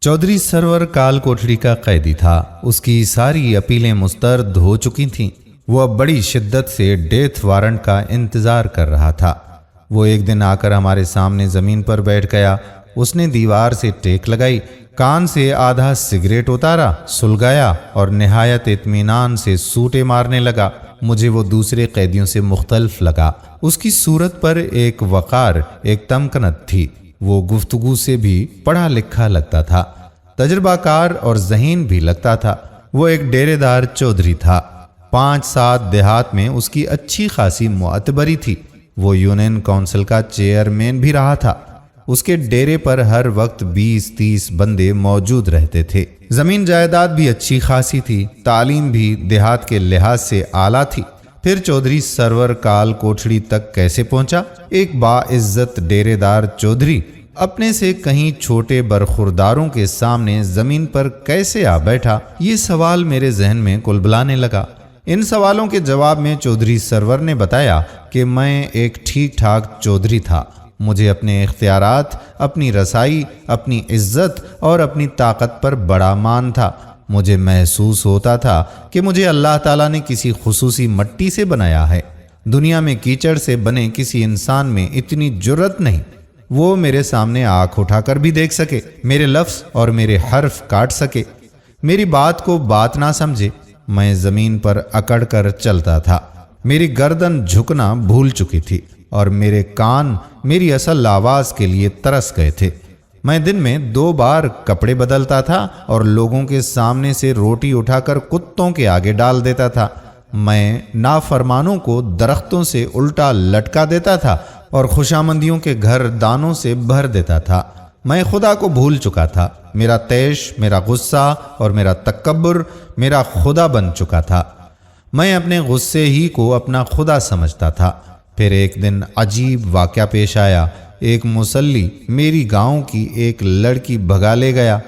Chaudhary server काल कोठरी का कैदी था। उसकी सारी अपीलें मुस्तरद हो चुकी थीं। वो अब बड़ी शिद्दत से डेथ वारंट का इंतज़ार कर रहा था। वो एक दिन आकर हमारे सामने ज़मीन पर बैठ गया। उसने दीवार से टेक लगाई, कान से आधा सिगरेट उतारा, सुलगाया और निहायत इत्मीनान से सूटे मारने लगा। मुझे वो दूसरे कैदियों से मुख्तलिफ लगा। उसकी सूरत पर एक वक़ार, एक तमकनत थी। वो गुफ्तगू से भी पढ़ा लिखा लगता था, तजर्बाकार और ज़हीन भी लगता था। वो एक डेरेदार चौधरी था। 5-7 देहात में उसकी अच्छी खासी मुअतबरी थी। वो यूनियन काउंसिल का चेयरमैन भी रहा था। उसके डेरे पर हर वक्त 20-30 बंदे मौजूद रहते थे। ज़मीन जायदाद भी अच्छी खासी थी। तालीम भी देहात के लिहाज से आला थी। फिर चौधरी सरवर काल कोठरी तक कैसे पहुंचा? एक बाइज्जत डेरेदार चौधरी अपने से कहीं छोटे बरखुरदारों के सामने ज़मीन पर कैसे आ बैठा? ये सवाल मेरे जहन में कुलबुलाने लगा। इन सवालों के जवाब में चौधरी सरवर ने बताया कि मैं एक ठीक ठाक चौधरी था। मुझे अपने इख्तियारात, अपनी रसाई, अपनी इज्जत और अपनी ताकत पर बड़ा मान था। मुझे महसूस होता था कि मुझे अल्लाह ताला ने किसी खुसूसी मट्टी से बनाया है। दुनिया में कीचड़ से बने किसी इंसान में इतनी जुर्रत नहीं, वो मेरे सामने आँख उठाकर भी देख सके, मेरे लफ्ज़ और मेरे हर्फ काट सके, मेरी बात को बात ना समझे। मैं ज़मीन पर अकड़ कर चलता था। मेरी गर्दन झुकना भूल चुकी थी और मेरे कान मेरी असल आवाज़ के लिए तरस गए थे। मैं दिन में 2 बार कपड़े बदलता था और लोगों के सामने से रोटी उठाकर कुत्तों के आगे डाल देता था। मैं नाफरमानों को दरख्तों से उल्टा लटका देता था और खुशामंदियों के घर दानों से भर देता था। मैं खुदा को भूल चुका था। मेरा तैश, मेरा गुस्सा और मेरा तकब्बुर मेरा खुदा बन चुका था। मैं अपने गुस्से ही को अपना खुदा समझता था। फिर एक दिन अजीब वाक़या पेश आया। एक मुसल्ली मेरी गांव की एक लड़की भगा ले गया।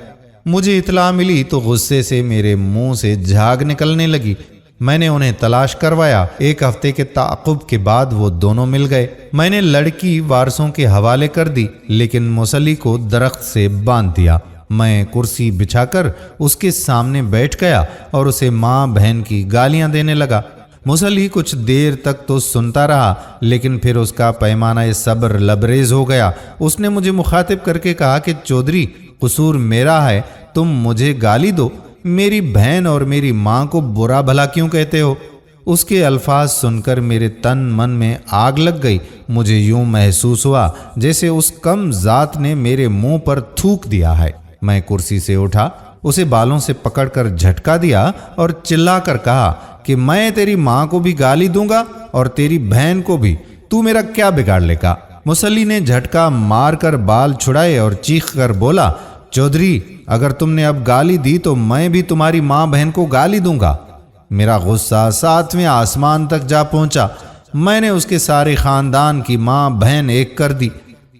मुझे इतला मिली तो गुस्से से मेरे मुंह से झाग निकलने लगी। मैंने उन्हें तलाश करवाया। 1 हफ्ते के ताक़ुब के बाद वो दोनों मिल गए। मैंने लड़की वारसों के हवाले कर दी, लेकिन मुसल्ली को दरख्त से बांध दिया। मैं कुर्सी बिछाकर उसके सामने बैठ गया और उसे माँ बहन की गालियां देने लगा। मुसल्ली कुछ देर तक तो सुनता रहा, लेकिन फिर उसका पैमाना सब्र लबरेज हो गया। उसने मुझे मुखातिब करके कहा कि चौधरी, कसूर मेरा है, तुम मुझे गाली दो, मेरी बहन और मेरी माँ को बुरा भला क्यों कहते हो? उसके अल्फाज सुनकर मेरे तन मन में आग लग गई। मुझे यूं महसूस हुआ जैसे उस कम जात ने मेरे मुंह पर थूक दिया है। मैं कुर्सी से उठा, उसे बालों से पकड़कर झटका दिया और चिल्लाकर कहा कि मैं तेरी माँ को भी गाली दूंगा और तेरी बहन को भी। तू मेरा क्या बिगाड़ लेगा? मुसल्ली ने झटका मारकर बाल छुड़ाए और चीख कर बोला, चौधरी, अगर तुमने अब गाली दी तो मैं भी तुम्हारी माँ बहन को गाली दूंगा। मेरा गुस्सा 7वें आसमान तक जा पहुंचा। मैंने उसके सारे खानदान की माँ बहन एक कर दी।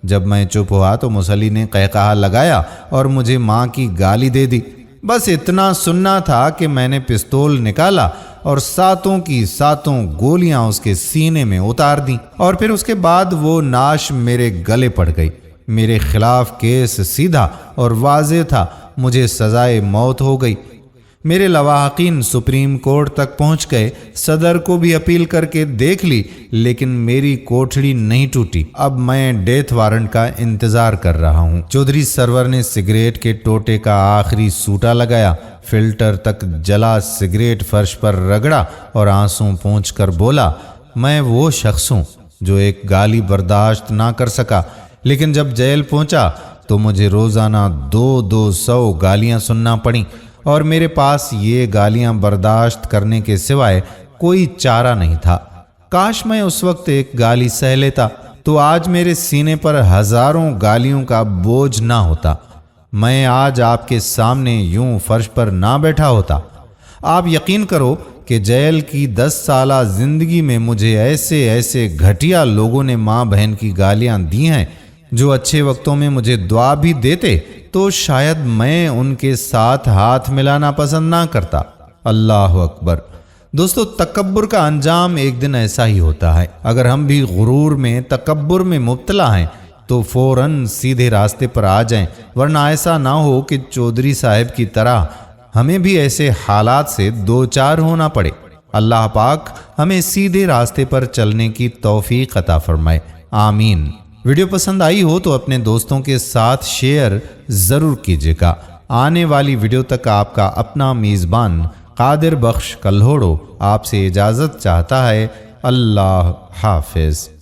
जब मैं चुप हुआ तो मुसल्ली ने कहकहा लगाया और मुझे माँ की गाली दे दी। बस इतना सुनना था कि मैंने पिस्तौल निकाला और 7 की 7 गोलियां उसके सीने में उतार दी और फिर उसके बाद वो नाश मेरे गले पड़ गई। मेरे खिलाफ केस सीधा और वाज़े था। मुझे सजाए मौत हो गई। मेरे लवाहकीन सुप्रीम कोर्ट तक पहुंच गए। सदर को भी अपील करके देख ली, लेकिन मेरी कोठड़ी नहीं टूटी। अब मैं डेथ वारंट का इंतजार कर रहा हूं। चौधरी सरवर ने सिगरेट के टोटे का आखिरी सूटा लगाया, फिल्टर तक जला सिगरेट फर्श पर रगड़ा और आंसू पोंछ कर बोला, मैं वो शख्स हूं जो एक गाली बर्दाश्त ना कर सका, लेकिन जब जेल पहुंचा तो मुझे रोजाना 200 गालियां सुनना पड़ी और मेरे पास ये गालियां बर्दाश्त करने के सिवाय कोई चारा नहीं था। काश मैं उस वक्त एक गाली सह लेता तो आज मेरे सीने पर हजारों गालियों का बोझ ना होता। मैं आज आपके सामने यूं फर्श पर ना बैठा होता। आप यकीन करो कि जेल की 10 साला जिंदगी में मुझे ऐसे ऐसे घटिया लोगों ने माँ बहन की गालियां दी हैं, जो अच्छे वक्तों में मुझे दुआ भी देते तो शायद मैं उनके साथ हाथ मिलाना पसंद ना करता। अल्लाह अकबर। दोस्तों, तकब्बुर का अंजाम एक दिन ऐसा ही होता है। अगर हम भी गुरूर में, तकब्बुर में मुब्तला हैं تو فوراً سیدھے راستے پر آ جائیں، ورنہ ایسا نہ ہو کہ چودھری صاحب کی طرح ہمیں بھی ایسے حالات سے دوچار ہونا پڑے۔ اللہ پاک ہمیں سیدھے راستے پر چلنے کی توفیق عطا فرمائے، آمین۔ ویڈیو پسند آئی ہو تو اپنے دوستوں کے ساتھ شیئر ضرور کیجیے گا۔ آنے والی ویڈیو تک آپ کا اپنا میزبان قادر بخش کلہوڑو آپ سے اجازت چاہتا ہے۔ اللہ حافظ۔